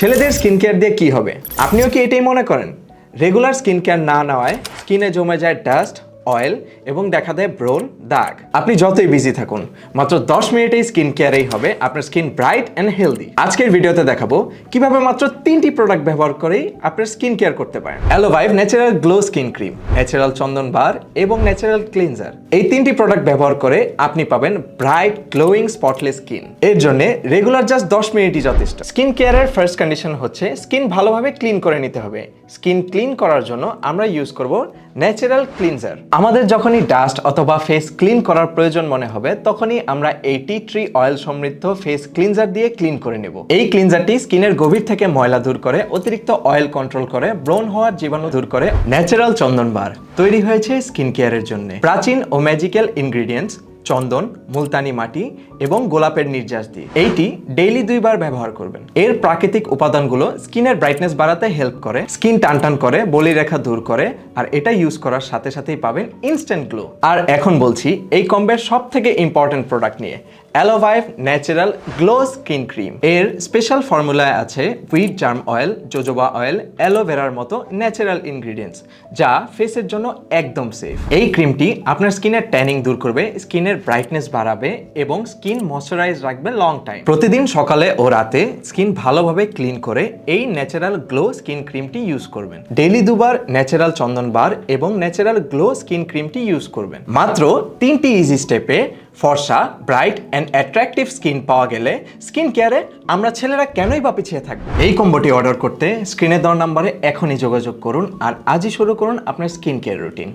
ছেলেদের skin care দিয়ে কি হবে? আপনিও কি এটাই মনে করেন? রেগুলার স্কিন কেয়ার না নেওয়ায় স্কিনে জমে যায় ডাস্ট, অয়েল এবং দেখা দেয় ব্রোন, দাগ। আপনি যতই বিজি থাকুন, মাত্র 10 মিনিটেই স্কিন কেয়ারেই হবে আপনার স্কিন ব্রাইট অ্যান্ড হেলদি। আজকের ভিডিওতে দেখাবো কিভাবে মাত্র 3টি প্রোডাক্ট ব্যবহার করেই আপনার স্কিন কেয়ার করতে পারেন। Aloevive natural glow skin cream, natural Chandan bar এবং ন্যাচারাল ক্লিনজার। এই 3টি প্রোডাক্ট ব্যবহার করে আপনি পাবেন ব্রাইট গ্লোয়িং স্পটলেস স্কিন। এর জন্য রেগুলার জাস্ট 10 মিনিটই যথেষ্ট। স্কিন কেয়ারের ফার্স্ট কন্ডিশন হচ্ছে স্কিন ভালোভাবে ক্লিন করে নিতে হবে। স্কিন ক্লিন করার জন্য আমরা ইউজ করব ন্যাচারাল ক্লিনজার। আমাদের যখনই ডাস্ট অথবা ফেস ক্লিন করার প্রয়োজন মনে হবে তখনই আমরা এই টি ট্রি অয়েল সমৃদ্ধ ফেস ক্লিনজার দিয়ে ক্লিন করে নেব। এই ক্লিনজারটি স্কিনের গভীর থেকে ময়লা দূর করে, অতিরিক্ত অয়েল কন্ট্রোল করে, ব্রণ হওয়ার জীবাণু দূর করে। ন্যাচারাল চন্দন বার তৈরি হয়েছে স্কিন কেয়ারের জন্য। প্রাচীন ও ম্যাজিক্যাল ইনগ্রিডিয়েন্টস চন্দন, মুলতানি মাটি এবং গোলাপের নির্যাস দিয়ে। এইটি ডেইলি 2 বার ব্যবহার করবেন। এর প্রাকৃতিক উপাদানগুলো স্কিনের ব্রাইটনেস বাড়াতে হেল্প করে, স্কিন টানটান করে, বলিরেখা দূর করে, আর এটা ইউজ করার সাথে সাথেই পাবেন ইনস্ট্যান্ট গ্লো। আর এখন বলছি এই কম্বের সব থেকে ইম্পর্টেন্ট প্রোডাক্ট নিয়ে, Aloevive natural glow skin cream. এর স্পেশাল ফর্মুলায় আছে wheat germ oil, jojoba oil, অ্যালোভেরার মতো ন্যাচারাল ইনগ্রিডিয়েন্টস, যা ফেসের জন্য একদম সেফ। এই ক্রিমটি আপনার স্কিনের ট্যানিং দূর করবে, স্কিনের ব্রাইটনেস বাড়াবে এবং স্কিন ময়শ্চারাইজ রাখবে লং টাইম। প্রতিদিন সকালে ও রাতে স্কিন ভালোভাবে ক্লিন করে এই ন্যাচারাল গ্লো স্কিন ক্রিমটি ইউজ করবেন। ডেইলি 2 বার ন্যাচারাল চন্দন বার এবং ন্যাচারাল গ্লো স্কিন ক্রিমটি ইউজ করবেন। মাত্র 3টি ইজি স্টেপে ফর্সা, ব্রাইট অ্যান্ড অ্যাট্রাকটিভ স্কিন পাওয়া গেলে স্কিন কেয়ারে আমরা ছেলেরা কেনই বা পিছিয়ে থাকবো? এই কম্বোটি অর্ডার করতে স্ক্রিনে দেওয়া নাম্বারে এখনই যোগাযোগ করুন আর আজই শুরু করুন আপনার স্কিন কেয়ার রুটিন।